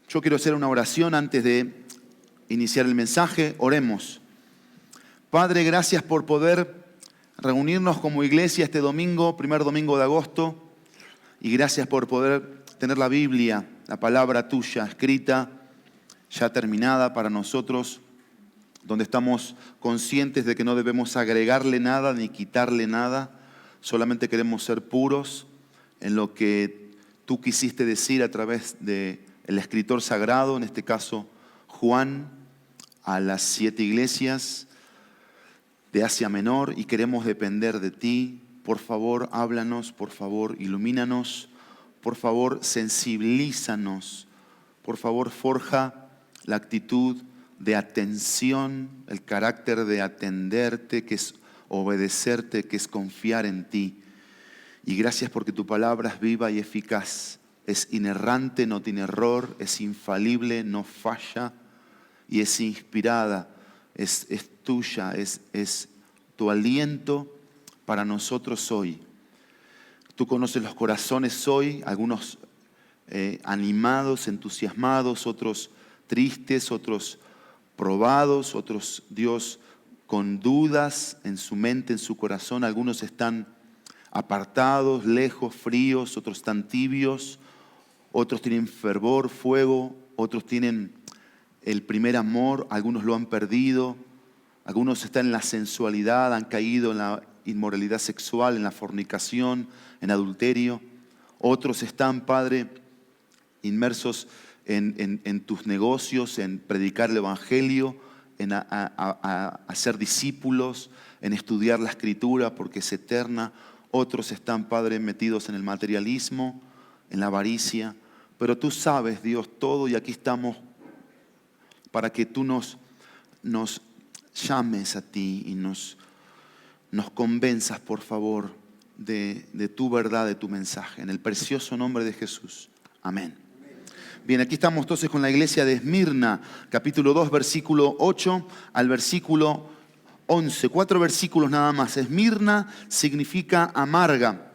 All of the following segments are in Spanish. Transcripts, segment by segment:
Yo quiero hacer una oración antes de iniciar el mensaje. Oremos. Padre, gracias por poder reunirnos como iglesia este domingo, primer domingo de agosto. Y gracias por poder tener la Biblia, la palabra tuya escrita, ya terminada para nosotros, donde estamos conscientes de que no debemos agregarle nada ni quitarle nada. Solamente queremos ser puros en lo que tú quisiste decir a través del escritor sagrado, en este caso Juan, a las 7 iglesias de Asia Menor, y queremos depender de ti. Por favor, háblanos, por favor, ilumínanos, por favor, sensibilízanos, por favor, forja la actitud de atención, el carácter de atenderte, que es obedecerte, que es confiar en ti. Y gracias porque tu palabra es viva y eficaz, es inerrante, no tiene error, es infalible, no falla y es inspirada, es tuya, es tu aliento para nosotros hoy. Tú conoces los corazones hoy, algunos animados, entusiasmados, otros tristes, otros probados, otros, Dios, con dudas en su mente, en su corazón. Algunos están apartados, lejos, fríos, otros están tibios, otros tienen fervor, fuego, otros tienen el primer amor, algunos lo han perdido, algunos están en la sensualidad, han caído en la inmoralidad sexual, en la fornicación, en adulterio. Otros están, Padre, inmersos en tus negocios, en predicar el Evangelio, en hacer discípulos, en estudiar la Escritura porque es eterna. Otros están, Padre, metidos en el materialismo, en la avaricia. Pero tú sabes, Dios, todo, y aquí estamos para que tú nos llames a ti y nos convenzas, por favor, de tu verdad, de tu mensaje. En el precioso nombre de Jesús. Amén. Bien, aquí estamos entonces con la iglesia de Esmirna, capítulo 2, versículo 8 al versículo 11. 4 versículos nada más. Esmirna significa amarga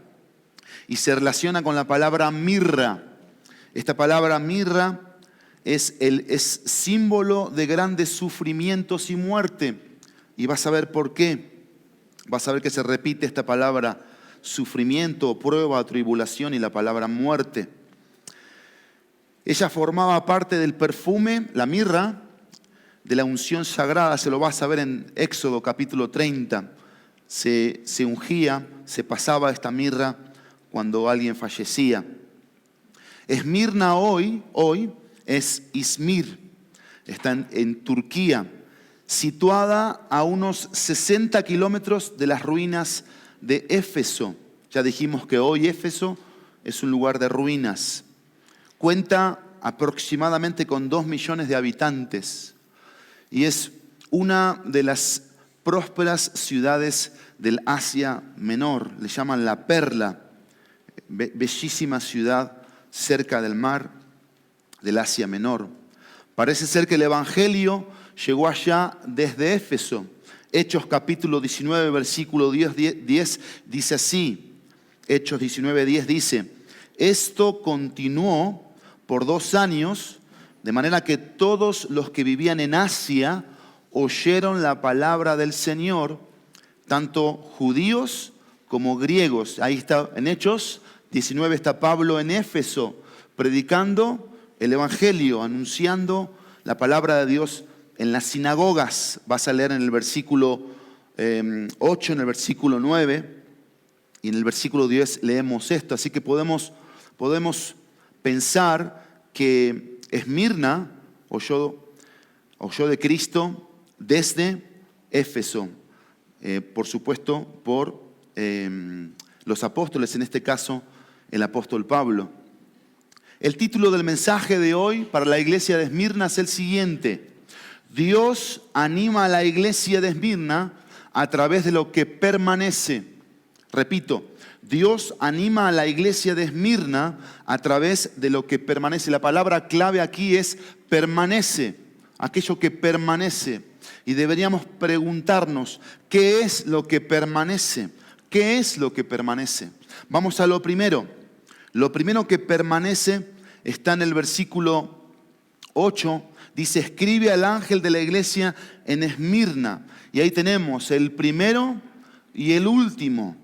y se relaciona con la palabra mirra. Esta palabra mirra es símbolo de grandes sufrimientos y muerte. Y vas a ver por qué. Vas a ver que se repite esta palabra sufrimiento, prueba, tribulación y la palabra muerte. Ella formaba parte del perfume, la mirra, de la unción sagrada. Se lo vas a ver en Éxodo capítulo 30. Se ungía, se pasaba esta mirra cuando alguien fallecía. Esmirna hoy es Izmir. Está en Turquía, situada a unos 60 kilómetros de las ruinas de Éfeso. Ya dijimos que hoy Éfeso es un lugar de ruinas. Cuenta aproximadamente con 2 millones de habitantes y es una de las prósperas ciudades del Asia Menor. Le llaman la Perla, bellísima ciudad cerca del mar del Asia Menor. Parece ser que el Evangelio llegó allá desde Éfeso. Hechos capítulo 19, versículo 10 dice así. Hechos 19, 10 dice: esto continuó por 2 años, de manera que todos los que vivían en Asia oyeron la palabra del Señor, tanto judíos como griegos. Ahí está, en Hechos 19 está Pablo en Éfeso, predicando el Evangelio, anunciando la palabra de Dios en las sinagogas. Vas a leer en el versículo 8, en el versículo 9, y en el versículo 10 leemos esto. Así que podemos pensar que Esmirna oyó de Cristo desde Éfeso, por supuesto por los apóstoles, en este caso el apóstol Pablo. El título del mensaje de hoy para la iglesia de Esmirna es el siguiente: Dios anima a la iglesia de Esmirna a través de lo que permanece. Repito, Dios anima a la iglesia de Esmirna a través de lo que permanece. La palabra clave aquí es permanece, aquello que permanece. Y deberíamos preguntarnos, ¿qué es lo que permanece? ¿Qué es lo que permanece? Vamos a lo primero. Lo primero que permanece está en el versículo 8 dice, escribe al ángel de la iglesia en Esmirna. Y ahí tenemos el primero y el último,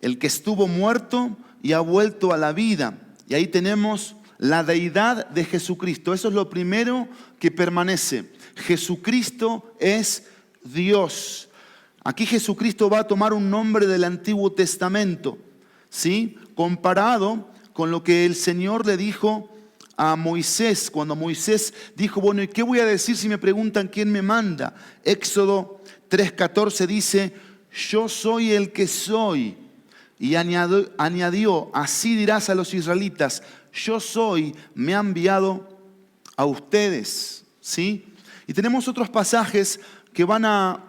el que estuvo muerto y ha vuelto a la vida. Y ahí tenemos la deidad de Jesucristo. Eso es lo primero que permanece. Jesucristo es Dios. Aquí Jesucristo va a tomar un nombre del Antiguo Testamento, ¿sí? Comparado con lo que el Señor le dijo a Moisés, cuando Moisés dijo, bueno, ¿y qué voy a decir si me preguntan quién me manda? Éxodo 3:14 dice, yo soy el que soy. Y añadió, así dirás a los israelitas, yo soy, me ha enviado a ustedes, ¿sí? Y tenemos otros pasajes que van a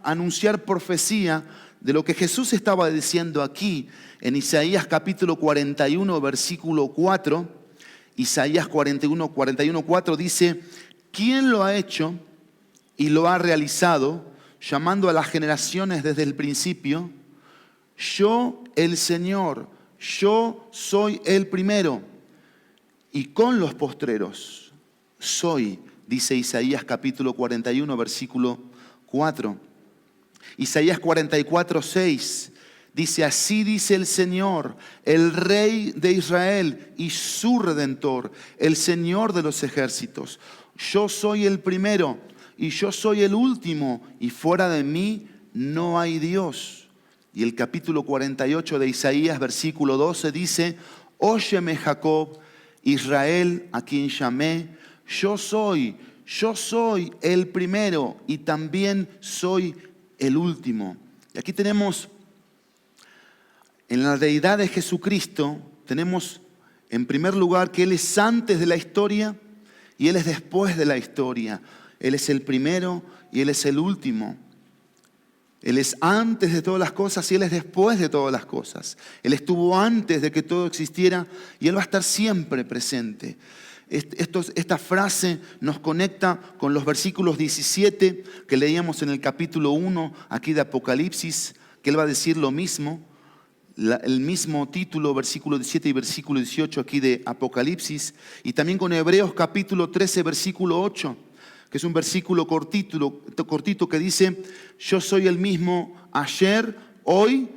anunciar profecía de lo que Jesús estaba diciendo aquí en Isaías capítulo 41, versículo 4. Isaías 41, 4 dice, ¿quién lo ha hecho y lo ha realizado, llamando a las generaciones desde el principio? Yo, el Señor, yo soy el primero y con los postreros soy, dice Isaías capítulo 41, versículo 4. Isaías 44, 6 dice, así dice el Señor, el Rey de Israel y su Redentor, el Señor de los ejércitos. Yo soy el primero y yo soy el último y fuera de mí no hay Dios. Y el capítulo 48 de Isaías, versículo 12 dice, óyeme Jacob, Israel a quien llamé, yo soy el primero y también soy el último. Y aquí tenemos, en la deidad de Jesucristo, tenemos en primer lugar que Él es antes de la historia y Él es después de la historia. Él es el primero y Él es el último. Él es antes de todas las cosas y Él es después de todas las cosas. Él estuvo antes de que todo existiera y Él va a estar siempre presente. Esta frase nos conecta con los versículos 17 que leíamos en el capítulo 1 aquí de Apocalipsis, que Él va a decir lo mismo, el mismo título, versículo 17 y versículo 18 aquí de Apocalipsis, y también con Hebreos capítulo 13, versículo 8, que es un versículo cortito que dice, yo soy el mismo ayer, hoy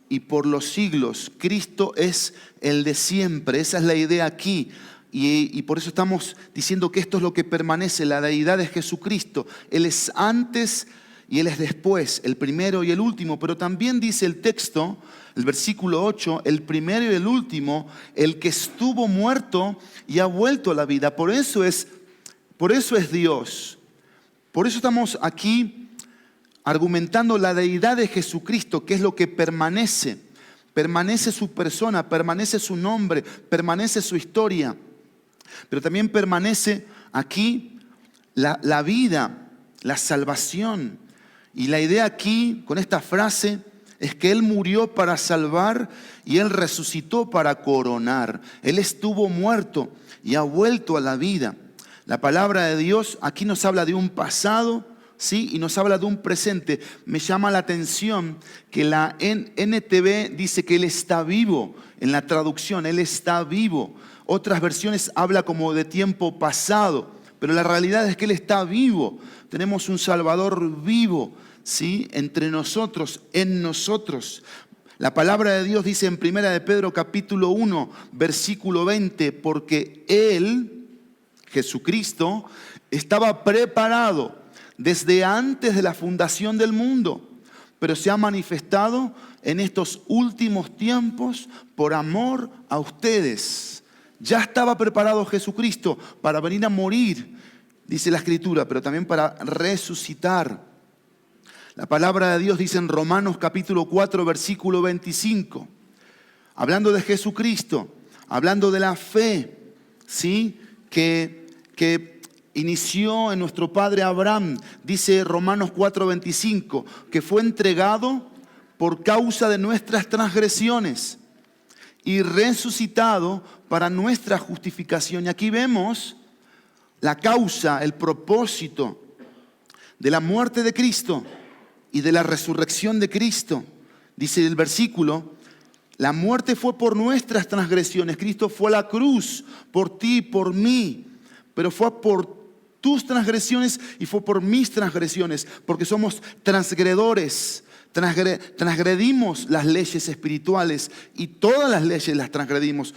y por los siglos. Cristo es el de siempre. Esa es la idea aquí. Y por eso estamos diciendo que esto es lo que permanece, la deidad de Jesucristo. Él es antes y Él es después, el primero y el último. Pero también dice el texto, el versículo 8, el primero y el último, el que estuvo muerto y ha vuelto a la vida. Por eso es Dios. Por eso estamos aquí argumentando la deidad de Jesucristo, que es lo que permanece. Permanece su persona, permanece su nombre, permanece su historia. Pero también permanece aquí la vida, la salvación. Y la idea aquí, con esta frase, es que Él murió para salvar y Él resucitó para coronar. Él estuvo muerto y ha vuelto a la vida. La palabra de Dios aquí nos habla de un pasado, ¿sí? Y nos habla de un presente. Me llama la atención que la NTV dice que Él está vivo. En la traducción, Él está vivo. Otras versiones habla como de tiempo pasado, pero la realidad es que Él está vivo. Tenemos un Salvador vivo, ¿sí? Entre nosotros, en nosotros. La palabra de Dios dice en 1 de Pedro capítulo 1, versículo 20, porque Él, Jesucristo, estaba preparado desde antes de la fundación del mundo, pero se ha manifestado en estos últimos tiempos por amor a ustedes. Ya estaba preparado Jesucristo para venir a morir, dice la Escritura, pero también para resucitar. La palabra de Dios dice en Romanos capítulo 4, versículo 25, hablando de Jesucristo, hablando de la fe, ¿sí? que inició en nuestro padre Abraham, dice Romanos 4:25, que fue entregado por causa de nuestras transgresiones y resucitado para nuestra justificación. Y aquí vemos la causa, el propósito de la muerte de Cristo y de la resurrección de Cristo. Dice el versículo, la muerte fue por nuestras transgresiones. Cristo fue a la cruz por ti y por mí, pero fue por tus transgresiones y fue por mis transgresiones, porque somos transgredores. Transgredimos las leyes espirituales y todas las leyes las transgredimos.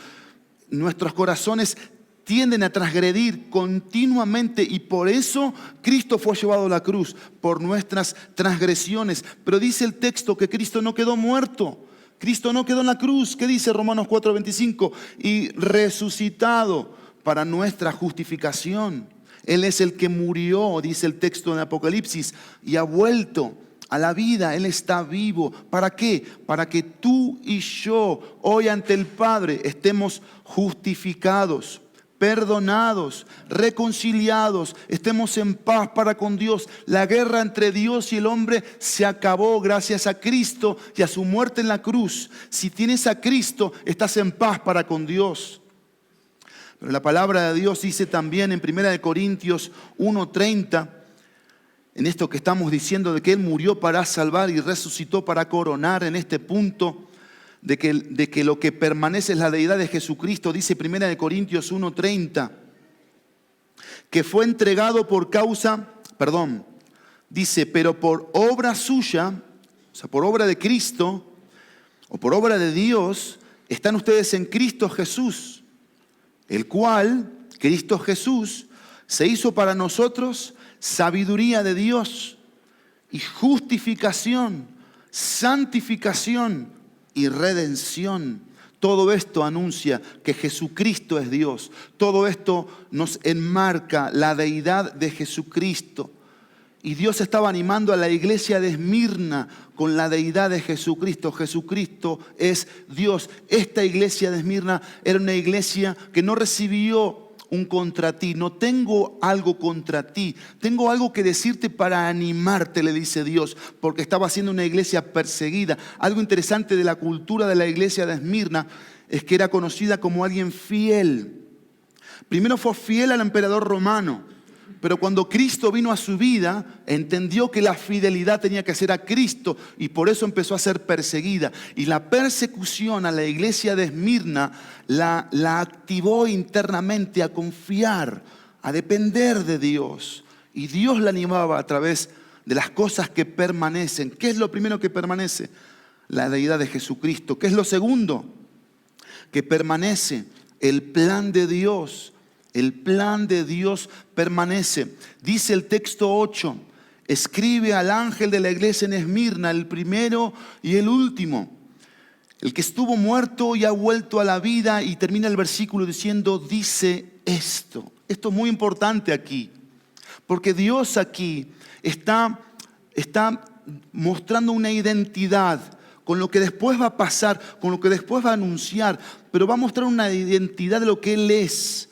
Nuestros corazones tienden a transgredir continuamente y por eso Cristo fue llevado a la cruz, por nuestras transgresiones. Pero dice el texto que Cristo no quedó muerto. Cristo no quedó en la cruz. ¿Qué dice Romanos 4:25? Y resucitado para nuestra justificación. Él es el que murió, dice el texto en Apocalipsis, y ha vuelto a la vida. Él está vivo. ¿Para qué? Para que tú y yo hoy ante el Padre estemos justificados, perdonados, reconciliados, estemos en paz para con Dios. La guerra entre Dios y el hombre se acabó gracias a Cristo y a su muerte en la cruz. Si tienes a Cristo, estás en paz para con Dios. Pero la palabra de Dios dice también en 1 Corintios 1:30, en esto que estamos diciendo de que Él murió para salvar y resucitó para coronar, en este punto de que lo que permanece es la deidad de Jesucristo. Dice 1 Corintios 1:30, que fue entregado por causa, dice, pero por obra suya, o sea, por obra de Cristo, o por obra de Dios, están ustedes en Cristo Jesús, el cual, Cristo Jesús, se hizo para nosotros sabiduría de Dios y justificación, santificación y redención. Todo esto anuncia que Jesucristo es Dios. Todo esto nos enmarca la deidad de Jesucristo. Y Dios estaba animando a la iglesia de Esmirna con la deidad de Jesucristo. Jesucristo es Dios. Esta iglesia de Esmirna era una iglesia que no recibió un contra ti. No tengo algo contra ti. Tengo algo que decirte para animarte, le dice Dios, porque estaba siendo una iglesia perseguida. Algo interesante de la cultura de la iglesia de Esmirna es que era conocida como alguien fiel. Primero fue fiel al emperador romano. Pero cuando Cristo vino a su vida, entendió que la fidelidad tenía que ser a Cristo y por eso empezó a ser perseguida. Y la persecución a la iglesia de Esmirna la activó internamente a confiar, a depender de Dios. Y Dios la animaba a través de las cosas que permanecen. ¿Qué es lo primero que permanece? La deidad de Jesucristo. ¿Qué es lo segundo? Que permanece el plan de Dios. El plan de Dios permanece. Dice el texto 8, escribe al ángel de la iglesia en Esmirna, el primero y el último, el que estuvo muerto y ha vuelto a la vida, y termina el versículo diciendo, dice esto. Esto es muy importante aquí, porque Dios aquí está mostrando una identidad con lo que después va a pasar, con lo que después va a anunciar, pero va a mostrar una identidad de lo que Él es.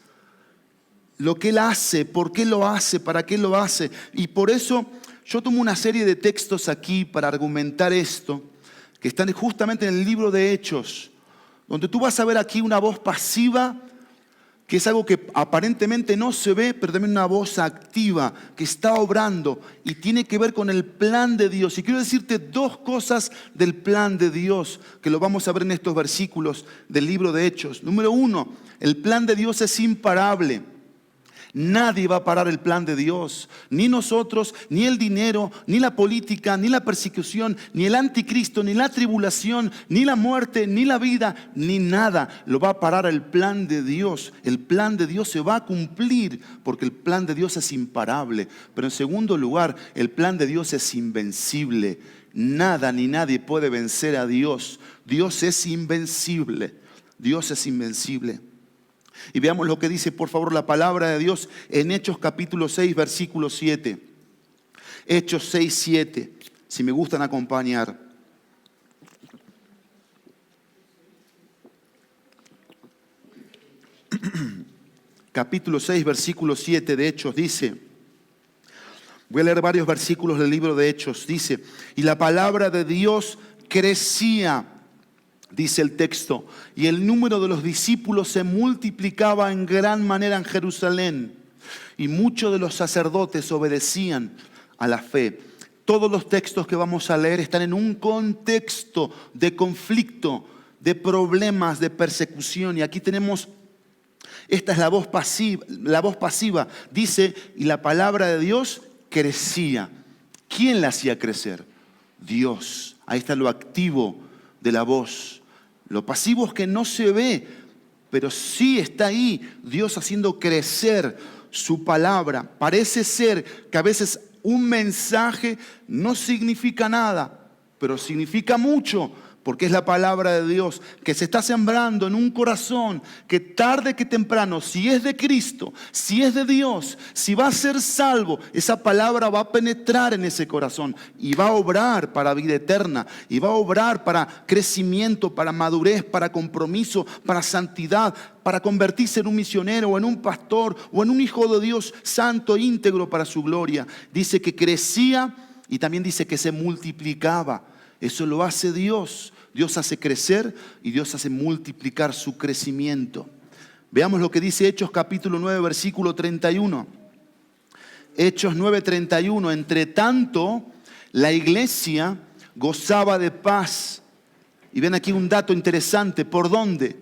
Lo que Él hace, por qué lo hace, para qué lo hace. Y por eso yo tomo una serie de textos aquí para argumentar esto, que están justamente en el libro de Hechos, donde tú vas a ver aquí una voz pasiva, que es algo que aparentemente no se ve, pero también una voz activa, que está obrando y tiene que ver con el plan de Dios. Y quiero decirte dos cosas del plan de Dios, que lo vamos a ver en estos versículos del libro de Hechos. Número uno, el plan de Dios es imparable. Nadie va a parar el plan de Dios, ni nosotros, ni el dinero, ni la política, ni la persecución, ni el anticristo, ni la tribulación, ni la muerte, ni la vida, ni nada lo va a parar el plan de Dios. El plan de Dios se va a cumplir porque el plan de Dios es imparable. Pero en segundo lugar, el plan de Dios es invencible. Nada ni nadie puede vencer a Dios. Dios es invencible. Dios es invencible. Y veamos lo que dice, por favor, la palabra de Dios en Hechos capítulo 6, versículo 7. Hechos 6, 7. Si me gustan acompañar. Capítulo 6, versículo 7 de Hechos dice, voy a leer varios versículos del libro de Hechos, dice, y la palabra de Dios crecía, dice el texto, y el número de los discípulos se multiplicaba en gran manera en Jerusalén, y muchos de los sacerdotes obedecían a la fe. Todos los textos que vamos a leer están en un contexto de conflicto, de problemas, de persecución, y aquí tenemos Esta es la voz pasiva. Dice, y la palabra de Dios crecía. ¿Quién la hacía crecer? Dios. Ahí está lo activo de la voz. Lo pasivo es que no se ve, pero sí está ahí Dios haciendo crecer su palabra. Parece ser que a veces un mensaje no significa nada, pero significa mucho, porque es la palabra de Dios que se está sembrando en un corazón que tarde que temprano, si es de Cristo, si es de Dios, si va a ser salvo, esa palabra va a penetrar en ese corazón y va a obrar para vida eterna, y va a obrar para crecimiento, para madurez, para compromiso, para santidad, para convertirse en un misionero o en un pastor o en un hijo de Dios santo, íntegro para su gloria. Dice que crecía y también dice que se multiplicaba. Eso lo hace Dios. Dios hace crecer y Dios hace multiplicar su crecimiento. Veamos lo que dice Hechos capítulo 9, versículo 31. Hechos 9, 31. Entre tanto, la iglesia gozaba de paz. Y ven aquí un dato interesante. ¿Por dónde?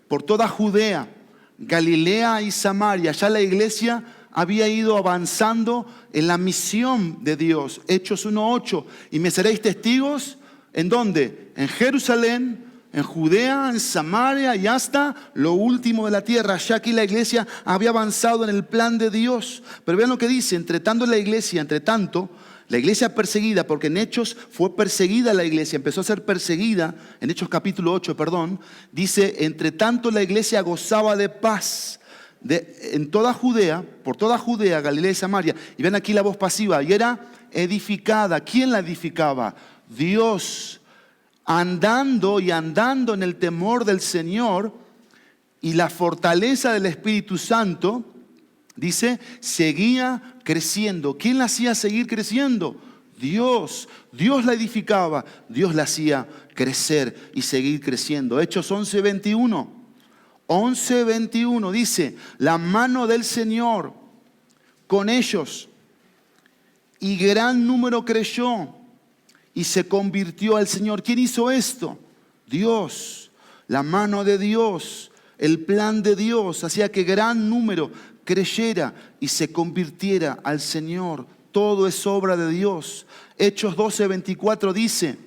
Por toda Judea, Galilea y Samaria. Ya la iglesia había ido avanzando en la misión de Dios. Hechos 1:8. Y me seréis testigos, ¿en dónde? En Jerusalén, en Judea, en Samaria y hasta lo último de la tierra. Ya aquí la iglesia había avanzado en el plan de Dios. Pero vean lo que dice, entre tanto la iglesia perseguida, porque en Hechos fue perseguida la iglesia, empezó a ser perseguida, en Hechos capítulo 8, dice, entre tanto la iglesia gozaba de paz. En toda Judea, por toda Judea, Galilea y Samaria. Y ven aquí la voz pasiva. Y era edificada. ¿Quién la edificaba? Dios. Andando en el temor del Señor y la fortaleza del Espíritu Santo, dice, seguía creciendo. ¿Quién la hacía seguir creciendo? Dios. Dios la edificaba. Dios la hacía crecer y seguir creciendo. Hechos 11:21. 11:21 dice, la mano del Señor con ellos y gran número creyó y se convirtió al Señor. ¿Quién hizo esto? Dios, la mano de Dios, el plan de Dios hacía que gran número creyera y se convirtiera al Señor. Todo es obra de Dios. Hechos 12:24 dice,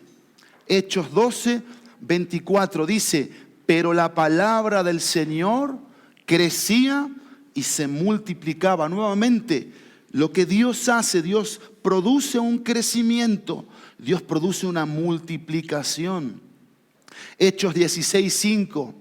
Hechos 12:24 dice, pero la palabra del Señor crecía y se multiplicaba. Nuevamente, lo que Dios hace, Dios produce un crecimiento, Dios produce una multiplicación. Hechos 16:5.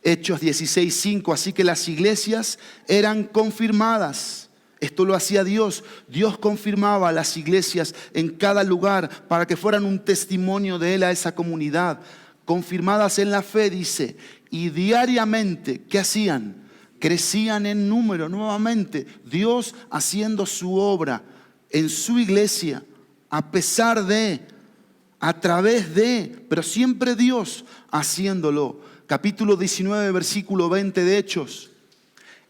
Hechos 16:5. Así que las iglesias eran confirmadas. Esto lo hacía Dios. Dios confirmaba las iglesias en cada lugar para que fueran un testimonio de Él a esa comunidad. Confirmadas en la fe, dice. Y diariamente, ¿qué hacían? Crecían en número nuevamente. Dios haciendo su obra en su iglesia, a pesar de, a través de, pero siempre Dios haciéndolo. Capítulo 19, versículo 20 de Hechos.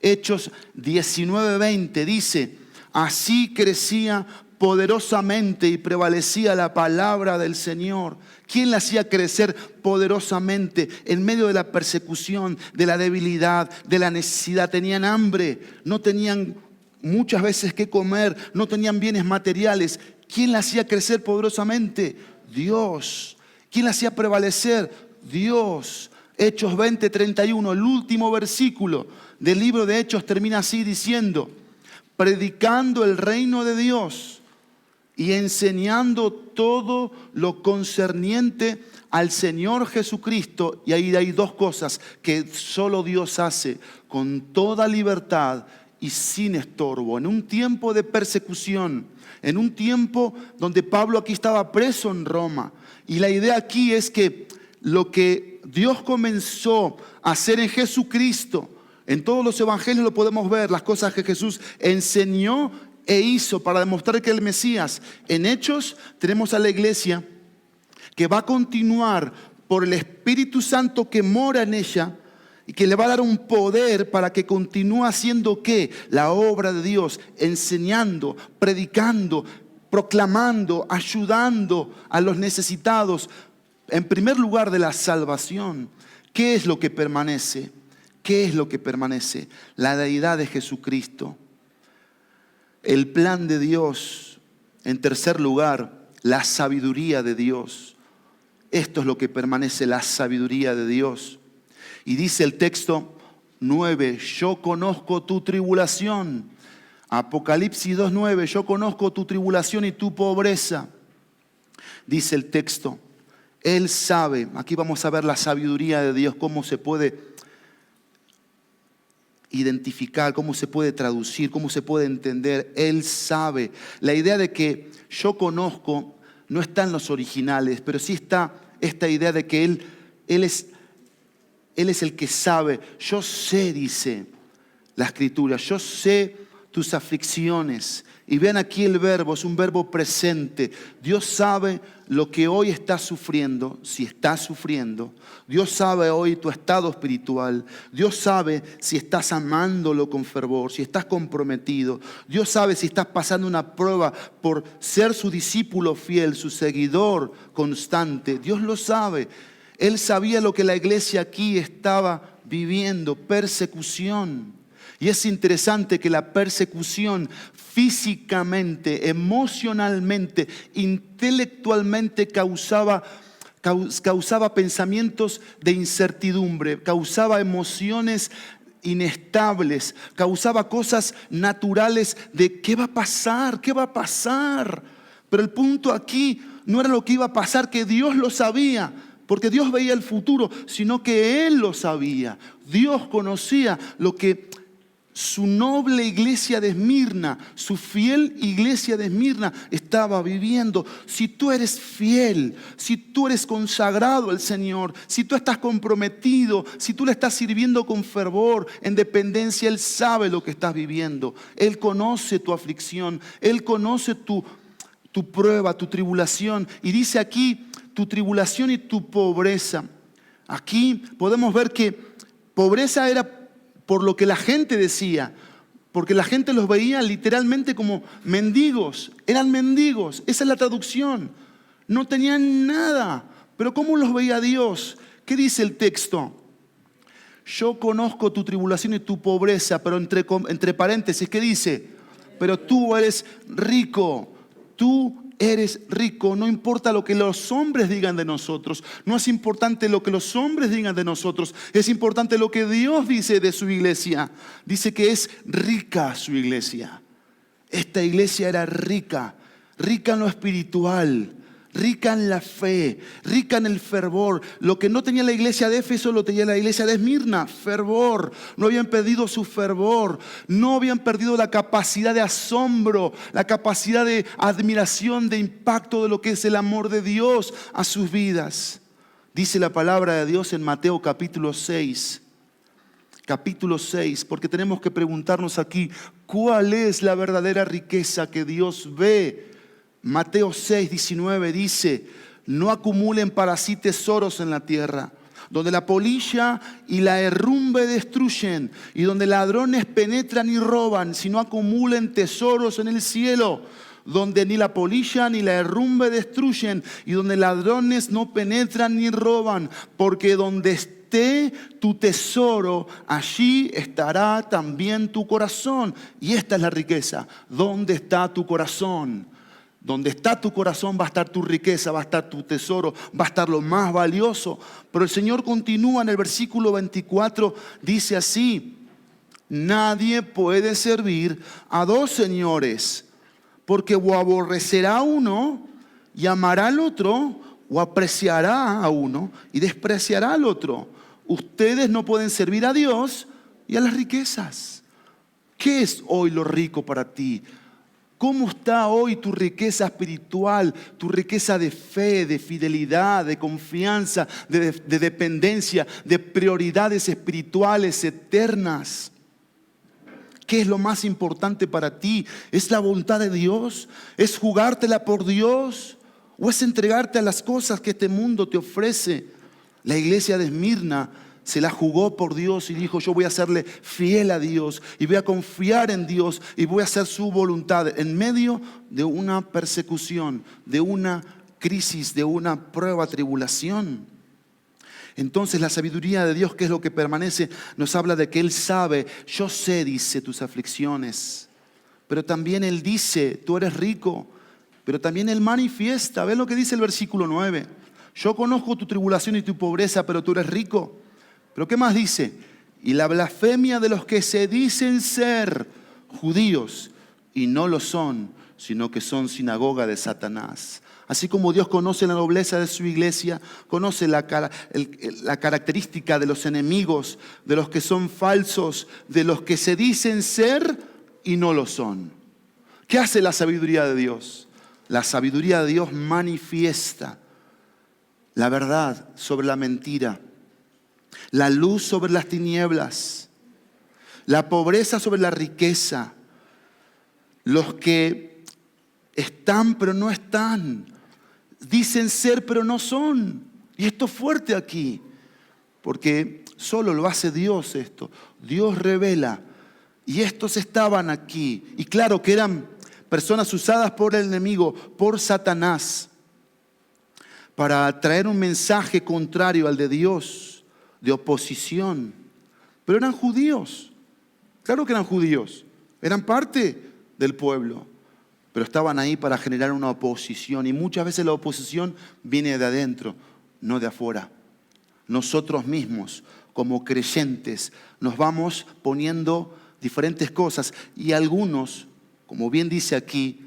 Hechos 19:20 dice, así crecía poderosamente y prevalecía la palabra del Señor. ¿Quién la hacía crecer poderosamente en medio de la persecución, de la debilidad, de la necesidad? Tenían hambre, no tenían muchas veces qué comer, no tenían bienes materiales. ¿Quién la hacía crecer poderosamente? Dios. ¿Quién la hacía prevalecer? Dios. Hechos 20:31, el último versículo del libro de Hechos termina así diciendo, predicando el reino de Dios y enseñando todo lo concerniente al Señor Jesucristo. Y ahí hay dos cosas que solo Dios hace con toda libertad y sin estorbo. En un tiempo de persecución, en un tiempo donde Pablo aquí estaba preso en Roma. Y la idea aquí es que lo que Dios comenzó a hacer en Jesucristo, en todos los evangelios lo podemos ver, las cosas que Jesús enseñó e hizo para demostrar que el Mesías. En Hechos tenemos a la iglesia que va a continuar por el Espíritu Santo que mora en ella y que le va a dar un poder para que continúe haciendo ¿qué? La obra de Dios, enseñando, predicando, proclamando, ayudando a los necesitados. En primer lugar de la salvación. ¿Qué es lo que permanece? ¿Qué es lo que permanece? La deidad de Jesucristo, el plan de Dios. En tercer lugar, la sabiduría de Dios. Esto es lo que permanece, la sabiduría de Dios. Y dice el texto 9, yo conozco tu tribulación. Apocalipsis 2:9, yo conozco tu tribulación y tu pobreza. Dice el texto, Él sabe, aquí vamos a ver la sabiduría de Dios, cómo se puede identificar, cómo se puede traducir, cómo se puede entender. Él sabe. La idea de que yo conozco no está en los originales, pero sí está esta idea de que Él es el que sabe. Yo sé, dice la Escritura, yo sé tus aflicciones. Y vean aquí el verbo, es un verbo presente. Dios sabe lo que hoy estás sufriendo, si estás sufriendo. Dios sabe hoy tu estado espiritual. Dios sabe si estás amándolo con fervor, si estás comprometido. Dios sabe si estás pasando una prueba por ser su discípulo fiel, su seguidor constante. Dios lo sabe. Él sabía lo que la iglesia aquí estaba viviendo, persecución. Y es interesante que la persecución físicamente, emocionalmente, intelectualmente causaba pensamientos de incertidumbre, causaba emociones inestables, causaba cosas naturales de ¿qué va a pasar? ¿Qué va a pasar? Pero el punto aquí no era lo que iba a pasar, que Dios lo sabía, porque Dios veía el futuro, sino que Él lo sabía. Dios conocía lo que su noble iglesia de Esmirna, su fiel iglesia de Esmirna estaba viviendo. Si tú eres fiel, si tú eres consagrado al Señor, si tú estás comprometido, si tú le estás sirviendo con fervor, en dependencia, Él sabe lo que estás viviendo. Él conoce tu aflicción, Él conoce tu prueba, tu tribulación. Y dice aquí, tu tribulación y tu pobreza. Aquí podemos ver que pobreza era por lo que la gente decía, porque la gente los veía literalmente como mendigos, eran mendigos, esa es la traducción, no tenían nada, pero ¿cómo los veía Dios? ¿Qué dice el texto? Yo conozco tu tribulación y tu pobreza, pero entre paréntesis, ¿qué dice? Pero tú eres rico, tú eres rico, no importa lo que los hombres digan de nosotros, no es importante lo que los hombres digan de nosotros, es importante lo que Dios dice de su iglesia. Dice que es rica su iglesia. Esta iglesia era rica, rica en lo espiritual, rica en la fe, rica en el fervor. Lo que no tenía la iglesia de Éfeso lo tenía la iglesia de Esmirna, fervor. No habían perdido su fervor, no habían perdido la capacidad de asombro, la capacidad de admiración, de impacto de lo que es el amor de Dios a sus vidas. Dice la palabra de Dios en Mateo capítulo 6. Capítulo 6, porque tenemos que preguntarnos aquí, ¿cuál es la verdadera riqueza que Dios ve? Mateo 6:19 dice, no acumulen para sí tesoros en la tierra, donde la polilla y la herrumbre destruyen, y donde ladrones penetran y roban, sino acumulen tesoros en el cielo, donde ni la polilla ni la herrumbre destruyen, y donde ladrones no penetran ni roban, porque donde esté tu tesoro, allí estará también tu corazón. Y esta es la riqueza. ¿Dónde está tu corazón? Donde está tu corazón va a estar tu riqueza, va a estar tu tesoro, va a estar lo más valioso. Pero el Señor continúa en el versículo 24, dice así, nadie puede servir a dos señores, porque o aborrecerá a uno y amará al otro, o apreciará a uno y despreciará al otro. Ustedes no pueden servir a Dios y a las riquezas. ¿Qué es hoy lo rico para ti? ¿Cómo está hoy tu riqueza espiritual, tu riqueza de fe, de fidelidad, de confianza, de dependencia, de prioridades espirituales eternas? ¿Qué es lo más importante para ti? ¿Es la voluntad de Dios? ¿Es jugártela por Dios? ¿O es entregarte a las cosas que este mundo te ofrece? La iglesia de Esmirna se la jugó por Dios y dijo, yo voy a serle fiel a Dios y voy a confiar en Dios y voy a hacer su voluntad en medio de una persecución, de una crisis, de una prueba, tribulación. Entonces la sabiduría de Dios, que es lo que permanece, nos habla de que Él sabe. Yo sé, dice, tus aflicciones. Pero también Él dice, tú eres rico. Pero también Él manifiesta. ¿Ves lo que dice el versículo 9? Yo conozco tu tribulación y tu pobreza, pero tú eres rico. ¿Pero qué más dice? Y la blasfemia de los que se dicen ser judíos y no lo son, sino que son sinagoga de Satanás. Así como Dios conoce la nobleza de su iglesia, conoce la característica de los enemigos, de los que son falsos, de los que se dicen ser y no lo son. ¿Qué hace la sabiduría de Dios? La sabiduría de Dios manifiesta la verdad sobre la mentira, la luz sobre las tinieblas, la pobreza sobre la riqueza, los que están pero no están, dicen ser pero no son. Y esto es fuerte aquí, porque solo lo hace Dios esto. Dios revela. Y estos estaban aquí. Y claro que eran personas usadas por el enemigo, por Satanás, para traer un mensaje contrario al de Dios, de oposición. Pero eran judíos. Claro que eran judíos. Eran parte del pueblo. Pero estaban ahí para generar una oposición. Y muchas veces la oposición viene de adentro, no de afuera. Nosotros mismos, como creyentes, nos vamos poniendo diferentes cosas. Y algunos, como bien dice aquí,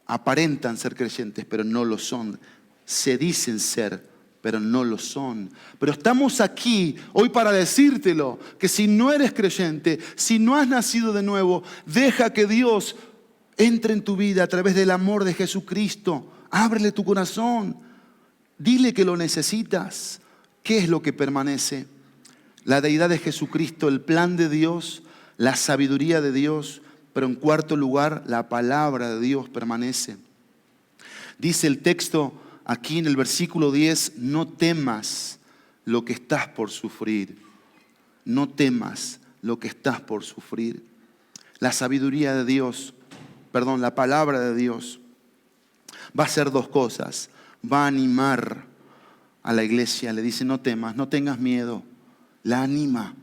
aparentan ser creyentes, pero no lo son. Se dicen ser, pero no lo son. Pero estamos aquí hoy para decírtelo, que si no eres creyente, si no has nacido de nuevo, deja que Dios entre en tu vida a través del amor de Jesucristo. Ábrele tu corazón. Dile que lo necesitas. ¿Qué es lo que permanece? La deidad de Jesucristo, el plan de Dios, la sabiduría de Dios, pero en cuarto lugar, la palabra de Dios permanece. Dice el texto aquí en el versículo 10, no temas lo que estás por sufrir. No temas lo que estás por sufrir. La sabiduría de Dios, la palabra de Dios va a hacer dos cosas. Va a animar a la iglesia, le dice no temas, no tengas miedo. La anima,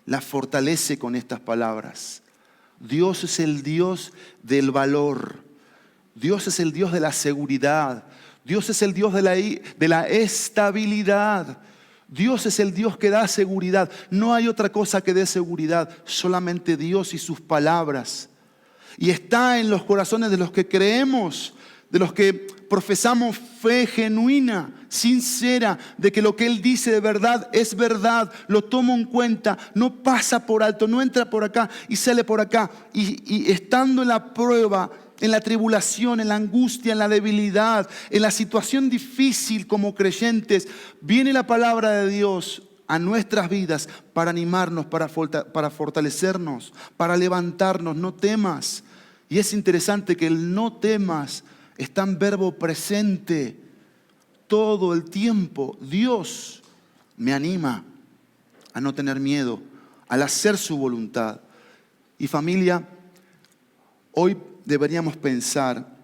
la fortalece con estas palabras. Dios es el Dios del valor. Dios es el Dios de la seguridad. Dios es el Dios de la estabilidad. Dios es el Dios que da seguridad. No hay otra cosa que dé seguridad, solamente Dios y sus palabras. Y está en los corazones de los que creemos, de los que profesamos fe genuina, sincera, de que lo que Él dice de verdad es verdad, lo tomo en cuenta, no pasa por alto, no entra por acá y sale por acá. Y estando en la prueba, en la tribulación, en la angustia, en la debilidad, en la situación difícil como creyentes, viene la palabra de Dios a nuestras vidas para animarnos, para fortalecernos, para levantarnos. No temas. Y es interesante que el no temas está en verbo presente todo el tiempo. Dios me anima a no tener miedo, al hacer su voluntad. Y familia, hoy deberíamos pensar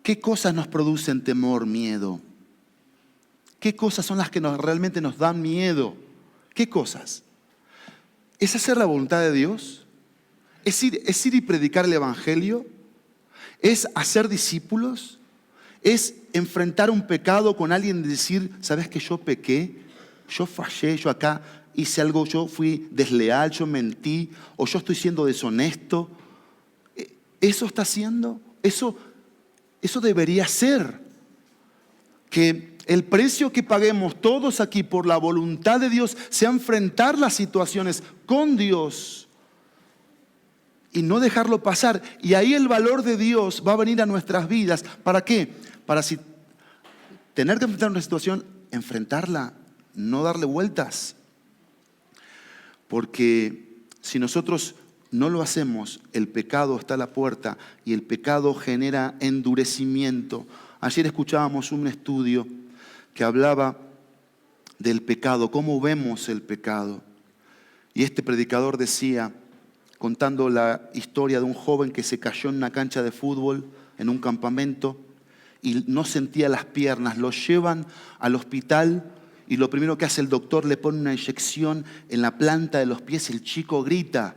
qué cosas nos producen temor, miedo. ¿Qué cosas son las que realmente nos dan miedo? ¿Qué cosas? ¿Es hacer la voluntad de Dios? ¿Es ir y predicar el evangelio? ¿Es hacer discípulos? ¿Es enfrentar un pecado con alguien y decir, sabes que yo pequé, yo fallé, yo acá hice algo, yo fui desleal, yo mentí, o yo estoy siendo deshonesto? ¿Eso está haciendo? Eso debería ser. Que el precio que paguemos todos aquí por la voluntad de Dios sea enfrentar las situaciones con Dios y no dejarlo pasar. Y ahí el valor de Dios va a venir a nuestras vidas. ¿Para qué? Para si tener que enfrentar una situación, enfrentarla, no darle vueltas. Porque si nosotros no lo hacemos, el pecado está a la puerta y el pecado genera endurecimiento. Ayer escuchábamos un estudio que hablaba del pecado, cómo vemos el pecado. Y este predicador decía, contando la historia de un joven que se cayó en una cancha de fútbol, en un campamento, y no sentía las piernas. Lo llevan al hospital y lo primero que hace el doctor, le pone una inyección en la planta de los pies, el chico grita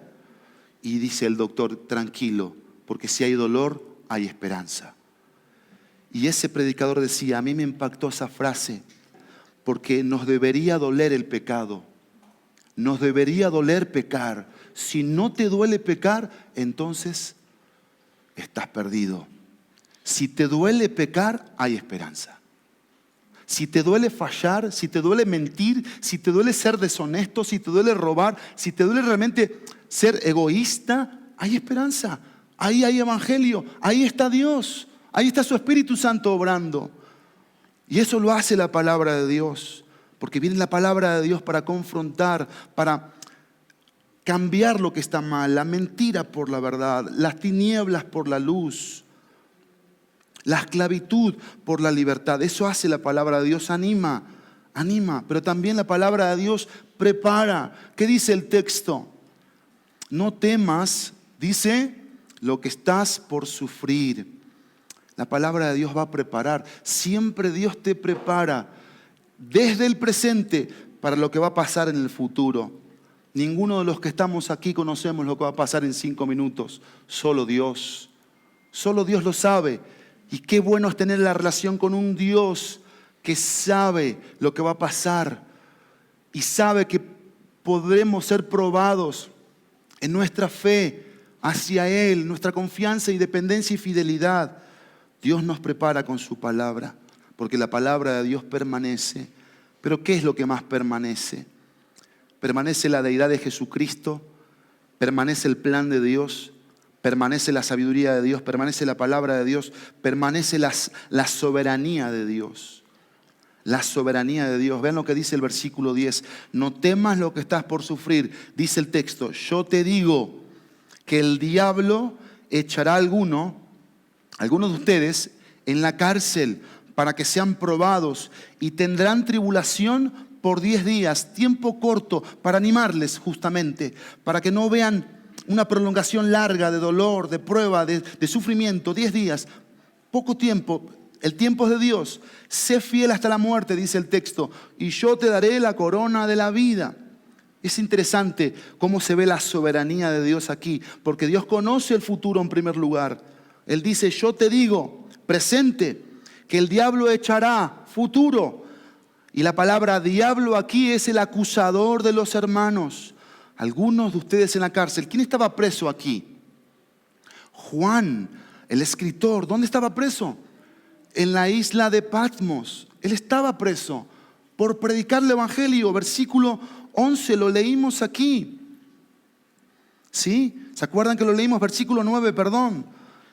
y dice el doctor, tranquilo, porque si hay dolor, hay esperanza. Y ese predicador decía, a mí me impactó esa frase, porque nos debería doler el pecado, nos debería doler pecar. Si no te duele pecar, entonces estás perdido. Si te duele pecar, hay esperanza. Si te duele fallar, si te duele mentir, si te duele ser deshonesto, si te duele robar, si te duele realmente ser egoísta, hay esperanza. Ahí hay evangelio, ahí está Dios, ahí está su Espíritu Santo obrando. Y eso lo hace la palabra de Dios, porque viene la palabra de Dios para confrontar, para cambiar lo que está mal, la mentira por la verdad, las tinieblas por la luz, la esclavitud por la libertad. Eso hace la palabra de Dios, anima, pero también la palabra de Dios prepara. ¿Qué dice el texto? No temas, dice, lo que estás por sufrir. La palabra de Dios va a preparar. Siempre Dios te prepara desde el presente para lo que va a pasar en el futuro. Ninguno de los que estamos aquí conocemos lo que va a pasar en 5 minutos. Solo Dios. Solo Dios lo sabe. Y qué bueno es tener la relación con un Dios que sabe lo que va a pasar y sabe que podremos ser probados en nuestra fe hacia Él, nuestra confianza y dependencia y fidelidad. Dios nos prepara con su palabra, porque la palabra de Dios permanece. Pero ¿qué es lo que más permanece? Permanece la deidad de Jesucristo, permanece el plan de Dios, permanece la sabiduría de Dios, permanece la palabra de Dios, permanece la soberanía de Dios. La soberanía de Dios. Vean lo que dice el versículo 10. No temas lo que estás por sufrir. Dice el texto, yo te digo que el diablo echará a algunos de ustedes en la cárcel para que sean probados y tendrán tribulación por 10 días, tiempo corto para animarles justamente, para que no vean una prolongación larga de dolor, de prueba, de sufrimiento. 10 días, poco tiempo, el tiempo es de Dios. Sé fiel hasta la muerte, dice el texto, y yo te daré la corona de la vida. Es interesante cómo se ve la soberanía de Dios aquí, porque Dios conoce el futuro en primer lugar. Él dice, yo te digo, presente, que el diablo echará, futuro. Y la palabra diablo aquí es el acusador de los hermanos. Algunos de ustedes en la cárcel. ¿Quién estaba preso aquí? Juan, el escritor. ¿Dónde estaba preso? En la isla de Patmos. Él estaba preso por predicar el evangelio. Versículo 11, lo leímos aquí. ¿Sí? ¿Se acuerdan que lo leímos? Versículo 9, perdón.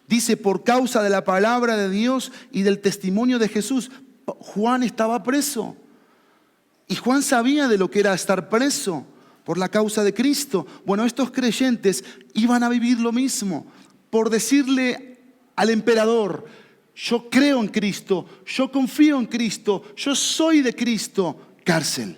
Dice, por causa de la palabra de Dios y del testimonio de Jesús. Juan estaba preso. Y Juan sabía de lo que era estar preso por la causa de Cristo. Bueno, estos creyentes iban a vivir lo mismo. Por decirle al emperador, yo creo en Cristo, yo confío en Cristo, yo soy de Cristo. Cárcel,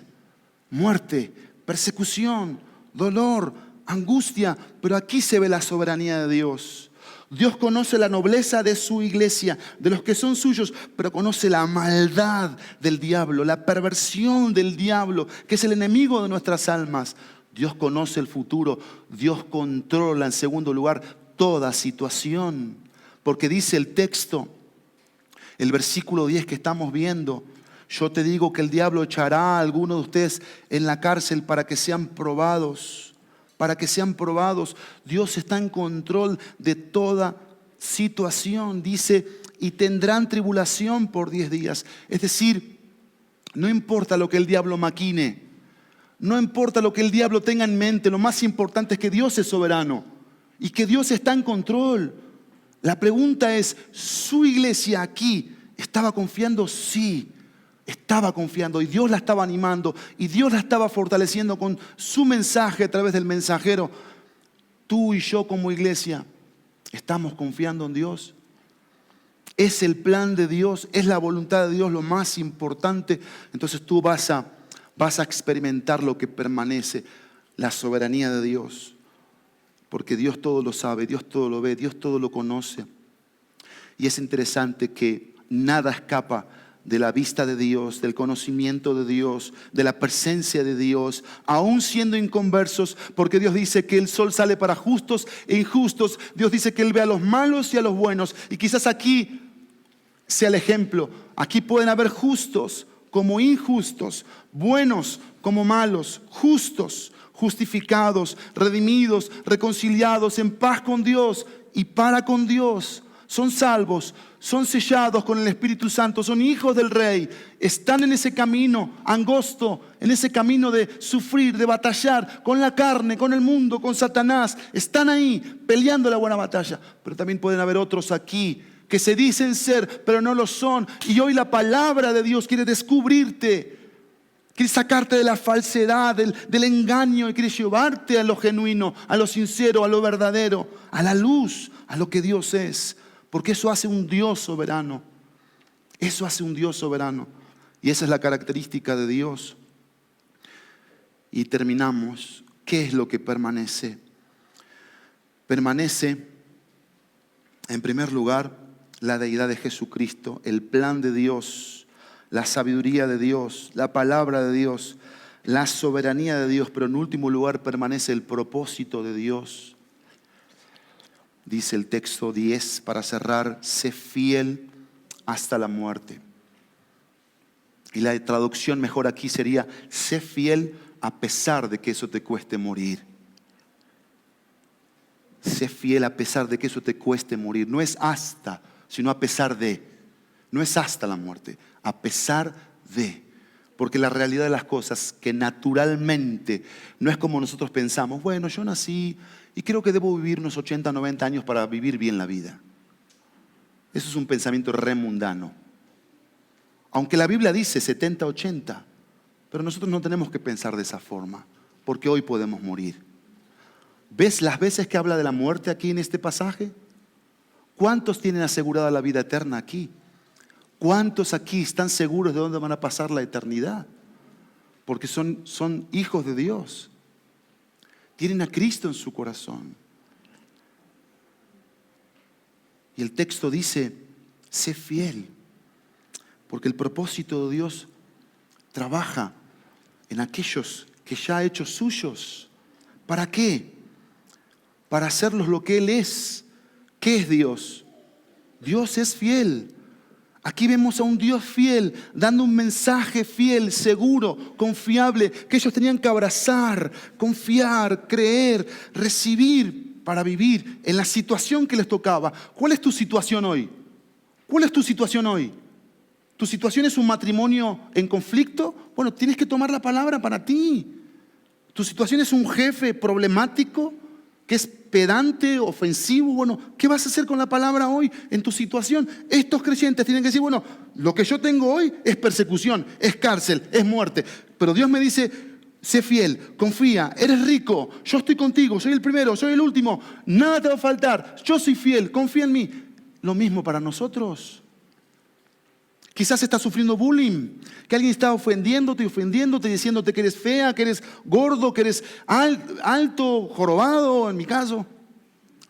muerte, persecución, dolor, angustia. Pero aquí se ve la soberanía de Dios. Dios conoce la nobleza de su iglesia, de los que son suyos, pero conoce la maldad del diablo, la perversión del diablo, que es el enemigo de nuestras almas. Dios conoce el futuro, Dios controla en segundo lugar toda situación, porque dice el texto, el versículo 10 que estamos viendo, yo te digo que el diablo echará a algunos de ustedes en la cárcel para que sean probados. Para que sean probados. Dios está en control de toda situación. Dice, y tendrán tribulación por 10 días. Es decir, no importa lo que el diablo maquine. No importa lo que el diablo tenga en mente. Lo más importante es que Dios es soberano. Y que Dios está en control. La pregunta es, ¿su iglesia aquí estaba confiando? Sí. Estaba confiando y Dios la estaba animando y Dios la estaba fortaleciendo con su mensaje a través del mensajero. Tú y yo como iglesia, ¿estamos confiando en Dios? ¿Es el plan de Dios? ¿Es la voluntad de Dios lo más importante? Entonces tú vas a experimentar lo que permanece, la soberanía de Dios. Porque Dios todo lo sabe, Dios todo lo ve, Dios todo lo conoce. Y es interesante que nada escapa de la vista de Dios, del conocimiento de Dios, de la presencia de Dios, aún siendo inconversos, porque Dios dice que el sol sale para justos e injustos. Dios dice que Él ve a los malos y a los buenos. Y quizás aquí sea el ejemplo. Aquí pueden haber justos como injustos, buenos como malos, justos, justificados, redimidos, reconciliados, en paz con Dios y para con Dios. Son salvos, son sellados con el Espíritu Santo, son hijos del Rey. Están en ese camino angosto, en ese camino de sufrir, de batallar con la carne, con el mundo, con Satanás. Están ahí peleando la buena batalla. Pero también pueden haber otros aquí que se dicen ser, pero no lo son. Y hoy la palabra de Dios quiere descubrirte, quiere sacarte de la falsedad, del engaño, y quiere llevarte a lo genuino, a lo sincero, a lo verdadero, a la luz, a lo que Dios es. Porque eso hace un Dios soberano. Eso hace un Dios soberano. Y esa es la característica de Dios. Y terminamos. ¿Qué es lo que permanece? Permanece, en primer lugar, la deidad de Jesucristo, el plan de Dios, la sabiduría de Dios, la palabra de Dios, la soberanía de Dios, pero en último lugar permanece el propósito de Dios. Dice el texto 10 para cerrar: sé fiel hasta la muerte. Y la traducción mejor aquí sería: sé fiel a pesar de que eso te cueste morir. Sé fiel a pesar de que eso te cueste morir. No es hasta, sino a pesar de. No es hasta la muerte, a pesar de. Porque la realidad de las cosas, que naturalmente no es como nosotros pensamos. Bueno, yo nací y creo que debo vivir unos 80, 90 años para vivir bien la vida. Eso es un pensamiento re mundano. Aunque la Biblia dice 70, 80, pero nosotros no tenemos que pensar de esa forma, porque hoy podemos morir. ¿Ves las veces que habla de la muerte aquí en este pasaje? ¿Cuántos tienen asegurada la vida eterna aquí? ¿Cuántos aquí están seguros de dónde van a pasar la eternidad? Porque son hijos de Dios. Tienen a Cristo en su corazón. Y el texto dice: sé fiel. Porque el propósito de Dios trabaja en aquellos que ya ha hecho suyos. ¿Para qué? Para hacerlos lo que Él es. ¿Qué es Dios? Dios es fiel. Aquí vemos a un Dios fiel, dando un mensaje fiel, seguro, confiable, que ellos tenían que abrazar, confiar, creer, recibir para vivir en la situación que les tocaba. ¿Cuál es tu situación hoy? ¿Cuál es tu situación hoy? ¿Tu situación es un matrimonio en conflicto? Bueno, tienes que tomar la palabra para ti. ¿Tu situación es un jefe problemático que es pedante, ofensivo? Bueno, ¿qué vas a hacer con la palabra hoy en tu situación? Estos creyentes tienen que decir: bueno, lo que yo tengo hoy es persecución, es cárcel, es muerte. Pero Dios me dice: sé fiel, confía, eres rico, yo estoy contigo, soy el primero, soy el último, nada te va a faltar, yo soy fiel, confía en mí. Lo mismo para nosotros. Quizás estás sufriendo bullying, que alguien está ofendiéndote, diciéndote que eres fea, que eres gordo, que eres alto, jorobado, en mi caso.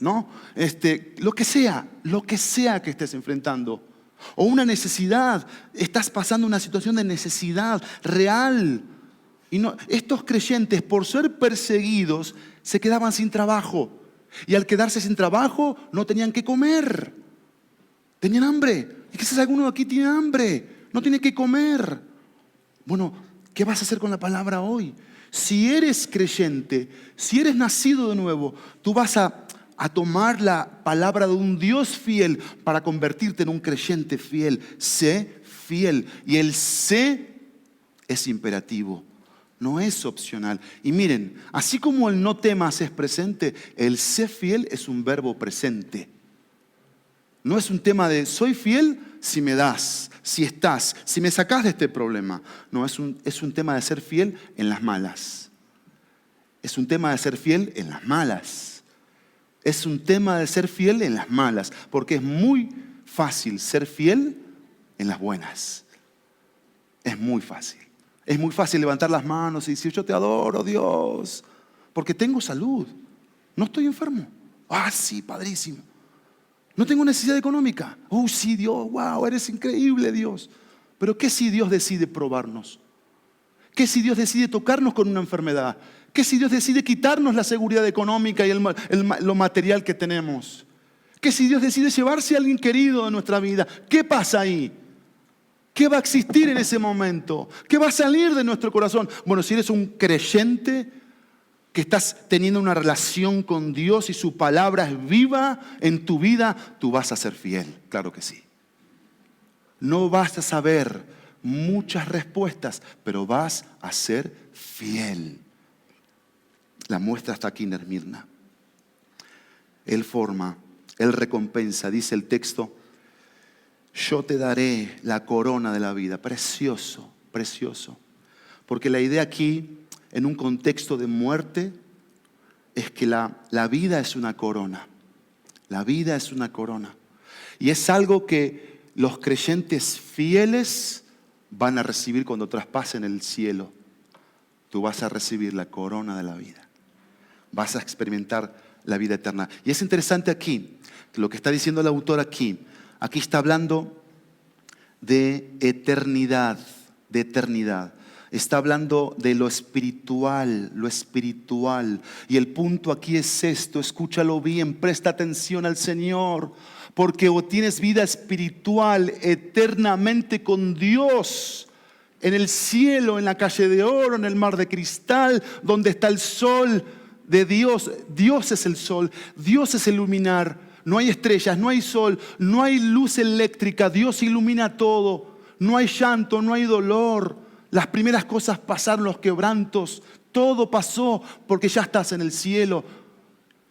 ¿No? Lo que sea que estés enfrentando. O una necesidad, estás pasando una situación de necesidad real. Y no, estos creyentes, por ser perseguidos, se quedaban sin trabajo. Y al quedarse sin trabajo, no tenían que comer. Tenían hambre. Y quizás alguno aquí tiene hambre, no tiene que comer. Bueno, ¿qué vas a hacer con la palabra hoy? Si eres creyente, si eres nacido de nuevo, tú vas a tomar la palabra de un Dios fiel para convertirte en un creyente fiel. Sé fiel. Y el sé es imperativo, no es opcional. Y miren, así como el no temas es presente, el sé fiel es un verbo presente. No es un tema de soy fiel si me das, si estás, si me sacás de este problema. No, es un tema de ser fiel en las malas. Es un tema de ser fiel en las malas. Es un tema de ser fiel en las malas. Porque es muy fácil ser fiel en las buenas. Es muy fácil. Es muy fácil levantar las manos y decir: yo te adoro, Dios, porque tengo salud. No estoy enfermo. Ah, sí, padrísimo. No tengo necesidad económica. Oh, sí, Dios, wow, eres increíble, Dios. Pero ¿qué si Dios decide probarnos? ¿Qué si Dios decide tocarnos con una enfermedad? ¿Qué si Dios decide quitarnos la seguridad económica y lo material que tenemos? ¿Qué si Dios decide llevarse a alguien querido de nuestra vida? ¿Qué pasa ahí? ¿Qué va a existir en ese momento? ¿Qué va a salir de nuestro corazón? Bueno, si eres un creyente que estás teniendo una relación con Dios y su palabra es viva en tu vida, tú vas a ser fiel, claro que sí. No vas a saber muchas respuestas, pero vas a ser fiel. La muestra está aquí en Esmirna. Él forma, Él recompensa, dice el texto, yo te daré la corona de la vida. Precioso, precioso. Porque la idea aquí, en un contexto de muerte, es que la vida es una corona. La vida es una corona. Y es algo que los creyentes fieles van a recibir cuando traspasen el cielo. Tú vas a recibir la corona de la vida. Vas a experimentar la vida eterna. Y es interesante aquí, lo que está diciendo el autor aquí. Aquí está hablando de eternidad, de eternidad. Está hablando de lo espiritual, lo espiritual. Y el punto aquí es esto, escúchalo bien, presta atención al Señor. Porque o tienes vida espiritual eternamente con Dios, en el cielo, en la calle de oro, en el mar de cristal, donde está el sol de Dios. Dios es el sol, Dios es el luminar. No hay estrellas, no hay sol, no hay luz eléctrica. Dios ilumina todo. No hay llanto, no hay dolor. Las primeras cosas pasaron, los quebrantos. Todo pasó porque ya estás en el cielo.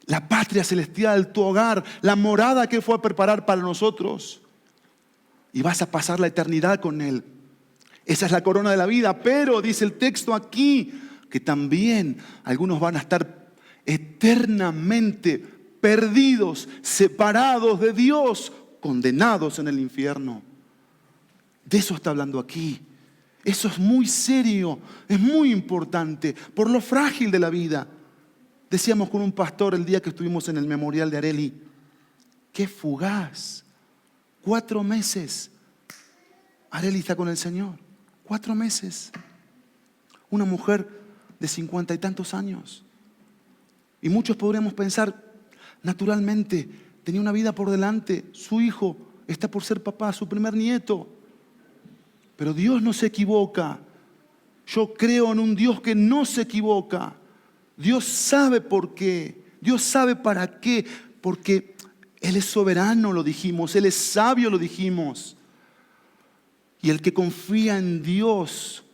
La patria celestial, tu hogar, la morada que fue a preparar para nosotros. Y vas a pasar la eternidad con Él. Esa es la corona de la vida. Pero dice el texto aquí que también algunos van a estar eternamente perdidos, separados de Dios, condenados en el infierno. De eso está hablando aquí. Eso es muy serio, es muy importante por lo frágil de la vida. Decíamos con un pastor el día que estuvimos en el memorial de Areli, qué fugaz, 4 meses. Areli está con el Señor, 4 meses. Una mujer de 50 y tantos años. Y muchos podríamos pensar, naturalmente, tenía una vida por delante, su hijo está por ser papá, su primer nieto. Pero Dios no se equivoca. Yo creo en un Dios que no se equivoca. Dios sabe por qué. Dios sabe para qué. Porque Él es soberano, lo dijimos. Él es sabio, lo dijimos. Y el que confía en Dios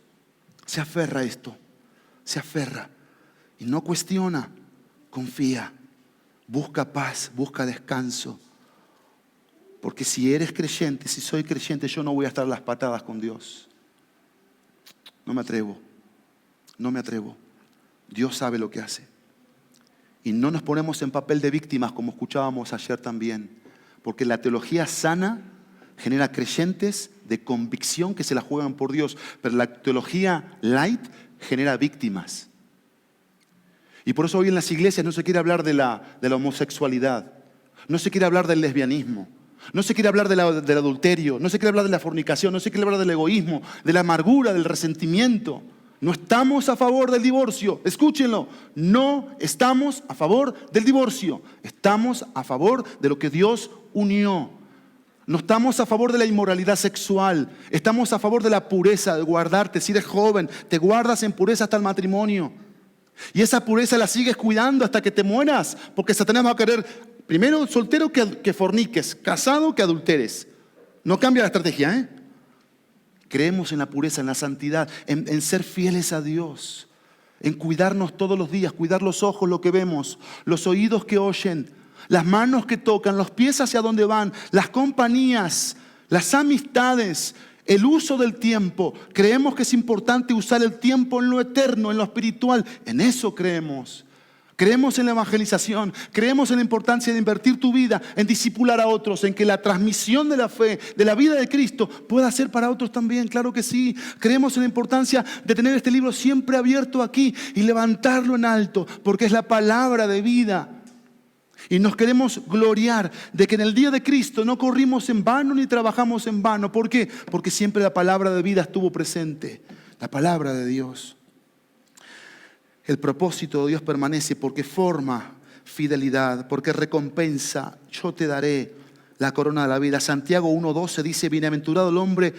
se aferra a esto. Se aferra. Y no cuestiona. Confía. Busca paz, busca descanso. Porque si eres creyente, si soy creyente, yo no voy a estar a las patadas con Dios. No me atrevo. No me atrevo. Dios sabe lo que hace. Y no nos ponemos en papel de víctimas como escuchábamos ayer también. Porque la teología sana genera creyentes de convicción que se la juegan por Dios. Pero la teología light genera víctimas. Y por eso hoy en las iglesias no se quiere hablar de la homosexualidad. No se quiere hablar del lesbianismo. No se quiere hablar del adulterio. No se quiere hablar de la fornicación. No se quiere hablar del egoísmo, de la amargura, del resentimiento. No estamos a favor del divorcio. Escúchenlo. No estamos a favor del divorcio. Estamos a favor de lo que Dios unió. No estamos a favor de la inmoralidad sexual. Estamos a favor de la pureza, de guardarte. Si eres joven, te guardas en pureza hasta el matrimonio. Y esa pureza la sigues cuidando hasta que te mueras. Porque Satanás va a querer, primero soltero que forniques, casado que adulteres. No cambia la estrategia, ¿eh? Creemos en la pureza, en la santidad, en ser fieles a Dios. En cuidarnos todos los días, cuidar los ojos, lo que vemos, los oídos que oyen, las manos que tocan, los pies hacia donde van, las compañías, las amistades, el uso del tiempo. Creemos que es importante usar el tiempo en lo eterno, en lo espiritual. En eso creemos. Creemos en la evangelización. Creemos en la importancia de invertir tu vida en discipular a otros, en que la transmisión de la fe, de la vida de Cristo, pueda ser para otros también. Claro que sí. Creemos en la importancia de tener este libro siempre abierto aquí y levantarlo en alto, porque es la palabra de vida. Y nos queremos gloriar de que en el día de Cristo no corrimos en vano ni trabajamos en vano. ¿Por qué? Porque siempre la palabra de vida estuvo presente. La palabra de Dios. El propósito de Dios permanece porque forma fidelidad, porque recompensa. Yo te daré la corona de la vida. Santiago 1:12 dice: bienaventurado el hombre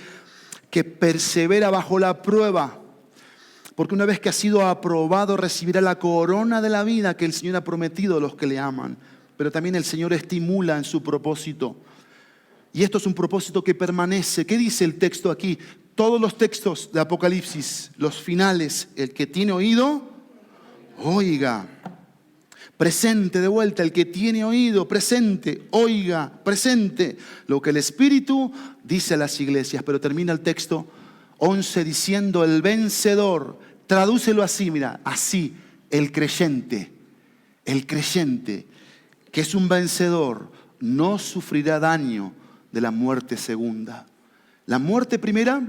que persevera bajo la prueba, porque una vez que ha sido aprobado recibirá la corona de la vida que el Señor ha prometido a los que le aman. Pero también el Señor estimula en su propósito. Y esto es un propósito que permanece. ¿Qué dice el texto aquí? Todos los textos de Apocalipsis, los finales, el que tiene oído, oiga. Presente de vuelta, el que tiene oído, presente, oiga, presente. Lo que el Espíritu dice a las iglesias. Pero termina el texto 11 diciendo: el vencedor. Tradúcelo así, mira, así, el creyente, que es un vencedor, no sufrirá daño de la muerte segunda. La muerte primera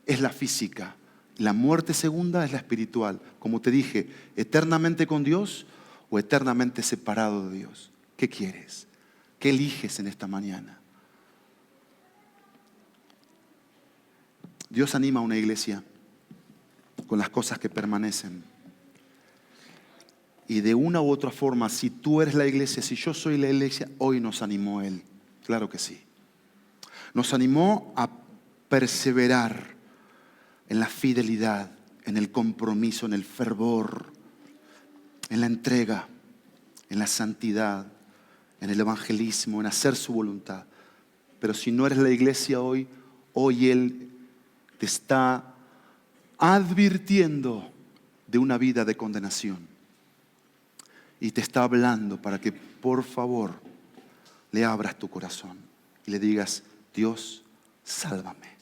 es la física, la muerte segunda es la espiritual. Como te dije, eternamente con Dios o eternamente separado de Dios. ¿Qué quieres? ¿Qué eliges en esta mañana? Dios anima a una iglesia con las cosas que permanecen. Y de una u otra forma, si tú eres la iglesia, si yo soy la iglesia, hoy nos animó Él. Claro que sí. Nos animó a perseverar en la fidelidad, en el compromiso, en el fervor, en la entrega, en la santidad, en el evangelismo, en hacer su voluntad. Pero si no eres la iglesia hoy Él te está advirtiendo de una vida de condenación. Y te está hablando para que por favor le abras tu corazón y le digas: Dios, sálvame.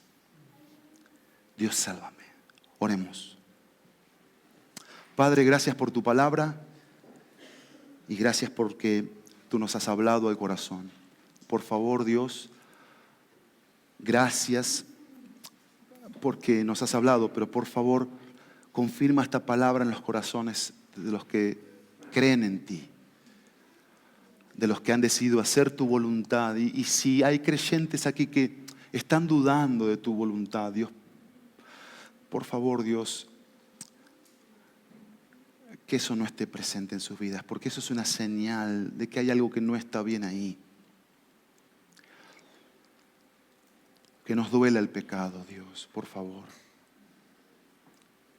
Dios, sálvame. Oremos. Padre, gracias por tu palabra y gracias porque tú nos has hablado al corazón. Por favor, Dios, gracias porque nos has hablado, pero por favor, confirma esta palabra en los corazones de los que creen en ti, de los que han decidido hacer tu voluntad. Y si hay creyentes aquí que están dudando de tu voluntad, Dios, por favor, Dios, que eso no esté presente en sus vidas, porque eso es una señal de que hay algo que no está bien ahí. Que nos duela el pecado, Dios, por favor.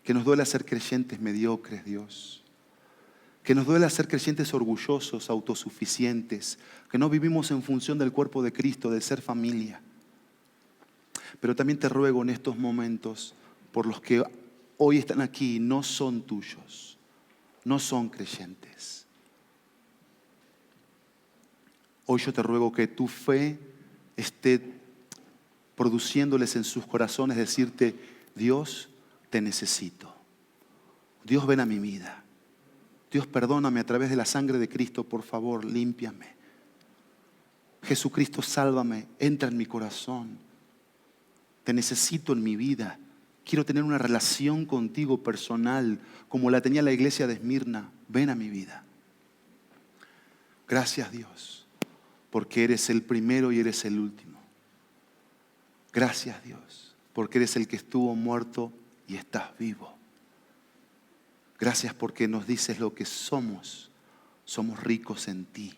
Que nos duela ser creyentes mediocres, Dios. Que nos duela ser creyentes orgullosos, autosuficientes. Que no vivimos en función del cuerpo de Cristo, de ser familia. Pero también te ruego en estos momentos, por los que hoy están aquí y no son tuyos, no son creyentes. Hoy yo te ruego que tu fe esté produciéndoles en sus corazones decirte: Dios, te necesito. Dios, ven a mi vida. Dios, perdóname a través de la sangre de Cristo, por favor, límpiame. Jesucristo, sálvame, entra en mi corazón. Te necesito en mi vida. Quiero tener una relación contigo personal, como la tenía la iglesia de Esmirna. Ven a mi vida. Gracias, Dios, porque eres el primero y eres el último. Gracias, Dios, porque eres el que estuvo muerto y estás vivo. Gracias porque nos dices lo que somos. Somos ricos en ti.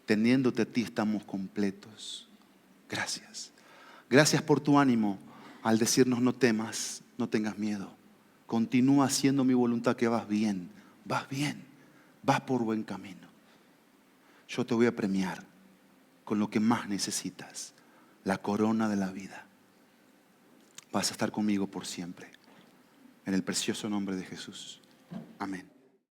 Teniéndote a ti estamos completos. Gracias. Gracias por tu ánimo al decirnos: no temas, no tengas miedo. Continúa haciendo mi voluntad, que vas bien, vas por buen camino. Yo te voy a premiar con lo que más necesitas. La corona de la vida. Vas a estar conmigo por siempre. En el precioso nombre de Jesús. Amén.